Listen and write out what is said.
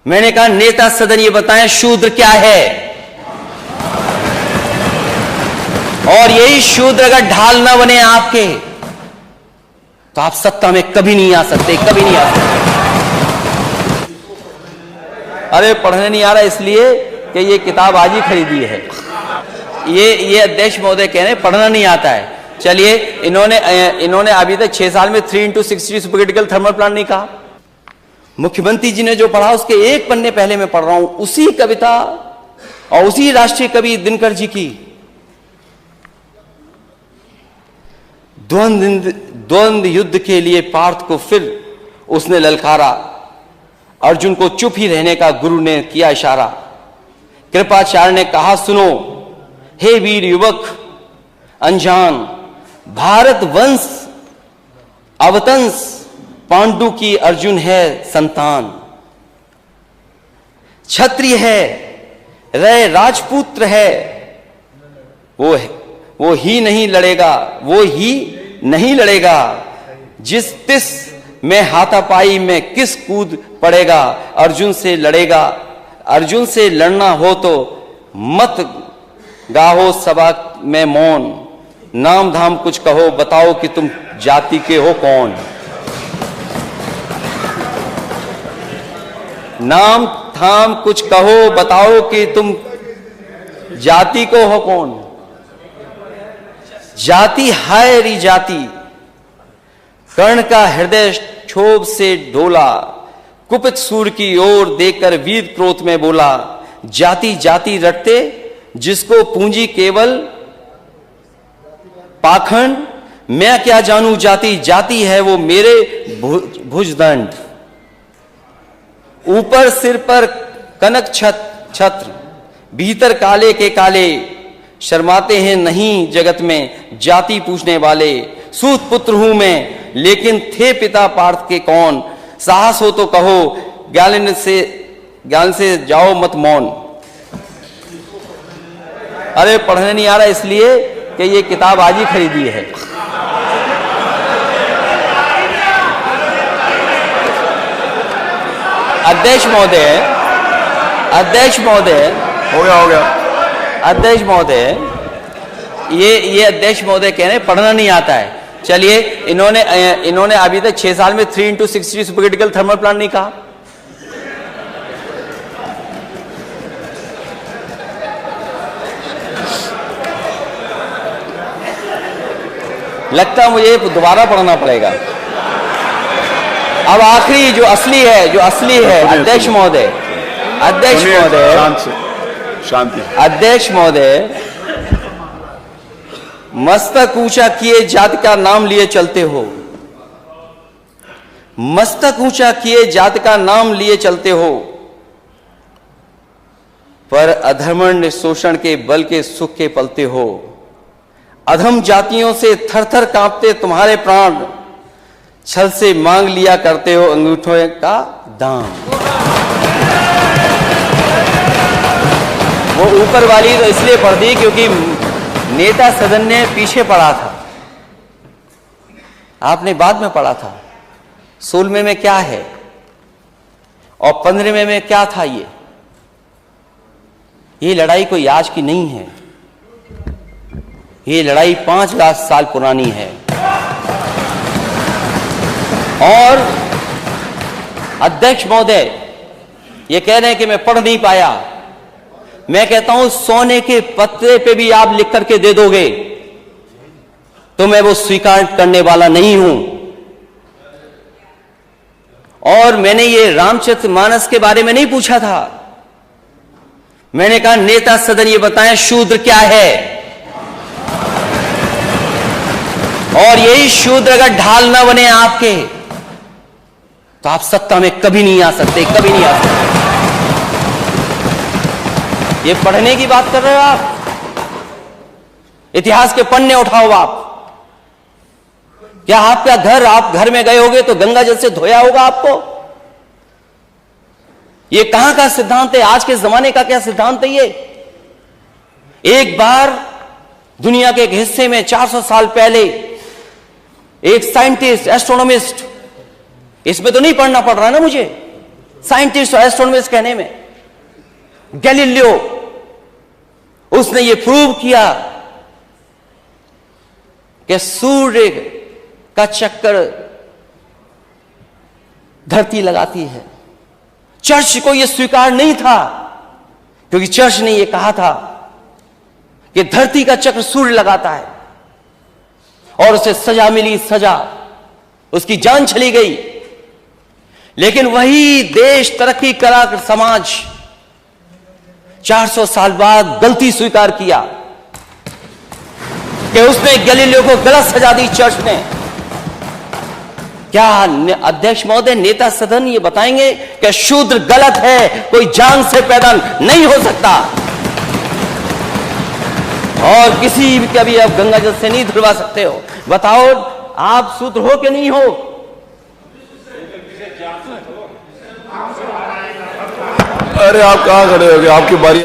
मैंने कहा नेता सदन ये बताएं शूद्र क्या है, और यही शूद्र अगर ढाल ना बने आपके तो आप सत्ता में कभी नहीं आ सकते, कभी नहीं आ सकते। अरे पढ़ने नहीं आ रहा इसलिए कि ये किताब आज ही खरीदी है। ये अध्यक्ष महोदय कह रहे हैं पढ़ना नहीं आता है। चलिए, इन्होंने अभी तक 6 साल में 3x60 सुपरक्रिटिकल थर्मल प्लांट नहीं कहा। मुख्यमंत्री जी ने जो पढ़ा उसके एक पन्ने पहले मैं पढ़ रहा हूं, उसी कविता और उसी राष्ट्रीय कवि दिनकर जी की द्वंद्व युद्ध के लिए पार्थ को फिर उसने ललकारा, अर्जुन को चुप ही रहने का गुरु ने किया इशारा। कृपाचार्य ने कहा सुनो हे वीर युवक अनजान, भारत वंश अवतंस पांडु की अर्जुन है संतान। क्षत्रिय है रय राजपुत्र है, वो ही नहीं लड़ेगा, वो ही नहीं लड़ेगा। जिस तिस में हाथापाई में किस कूद पड़ेगा, अर्जुन से लड़ेगा। अर्जुन से लड़ना हो तो मत गाहो सभा में मौन, नाम धाम कुछ कहो बताओ कि तुम जाति के हो कौन। नाम धाम कुछ कहो बताओ कि तुम जाति को हो कौन। जाति हाय री जाति, कर्ण का हृदय क्षोभ से डोला, कुपित सूर की ओर देखकर वीर क्रोध में बोला। जाति जाति रटते जिसको पूंजी केवल पाखंड, मैं क्या जानू जाति, जाति है वो मेरे भुजदंड। ऊपर सिर पर कनक छत्र, भीतर काले के काले, शर्माते हैं नहीं जगत में जाति पूछने वाले। सूत पुत्र हूं मैं लेकिन थे पिता पार्थ के कौन, साहस हो तो कहो ज्ञान से जाओ मत मौन। अरे पढ़ने नहीं आ रहा इसलिए कि ये किताब आज ही खरीदी है। अध्यक्ष महोदय हो गया अध्यक्ष महोदय, ये अध्यक्ष महोदय कह रहे हैं पढ़ना नहीं आता है। चलिए, इन्होंने अभी तक 6 साल में 3x60 सुपरक्रिटिकल थर्मल प्लांट नहीं कहा। लगता है मुझे दोबारा पढ़ना पड़ेगा। अब आखिरी जो असली है अध्यक्ष महोदय, शांति। अध्यक्ष महोदय, मस्तक ऊंचा किए जाति का नाम लिए चलते हो, मस्तक ऊंचा किए जाति का नाम लिए चलते हो, पर अधर्मण्य शोषण के बल के सुख के पलते हो। अधम जातियों से थर थर कांपते तुम्हारे प्राण, छल से मांग लिया करते हो अंगूठों का दाम। वो ऊपर वाली तो इसलिए पढ़ दी क्योंकि नेता सदन ने पीछे पढ़ा था, आपने बाद में पढ़ा था। 16वें में क्या है और 15वें में क्या था। ये लड़ाई कोई आज की नहीं है, ये लड़ाई 5 लाख साल पुरानी है। और अध्यक्ष महोदय ये कह रहे हैं कि मैं पढ़ नहीं पाया। मैं कहता हूं सोने के पत्रे पे भी आप लिख करके दे दोगे तो मैं वो स्वीकार करने वाला नहीं हूं। और मैंने ये रामचरितमानस के बारे में नहीं पूछा था, मैंने कहा नेता सदन ये बताएं शूद्र क्या है, और यही शूद्र अगर ढाल ना बने आपके तो आप सत्ता में कभी नहीं आ सकते, कभी नहीं आ सकते। ये पढ़ने की बात कर रहे हो आप, इतिहास के पन्ने उठाओ आप। क्या आपका घर, आप घर में गए होगे तो गंगा जल से धोया होगा आपको। ये कहां का सिद्धांत है, आज के जमाने का क्या सिद्धांत है ये। एक बार दुनिया के एक हिस्से में 400 साल पहले एक साइंटिस्ट, एस्ट्रोनॉमिस्ट, इसमें तो नहीं पढ़ना पड़ रहा ना मुझे, साइंटिस्ट और एस्ट्रोनॉमर्स कहने में। गैलीलियो, उसने ये प्रूव किया कि सूर्य का चक्कर धरती लगाती है। चर्च को यह स्वीकार नहीं था, क्योंकि चर्च ने यह कहा था कि धरती का चक्र सूर्य लगाता है, और उसे सजा मिली, सजा, उसकी जान चली गई। लेकिन वही देश, तरक्की करा समाज 400 साल बाद गलती स्वीकार किया कि उसने गैलीलियो को गलत सजा दी चर्च ने। क्या अध्यक्ष महोदय, नेता सदन ये बताएंगे कि शूद्र गलत है, कोई जान से पैदा नहीं हो सकता, और किसी भी कभी आप गंगा जल से नहीं धुलवा सकते हो? बताओ, आप शूद्र हो कि नहीं हो? अरे आप कहाँ खड़े हो गए, आपकी बारी।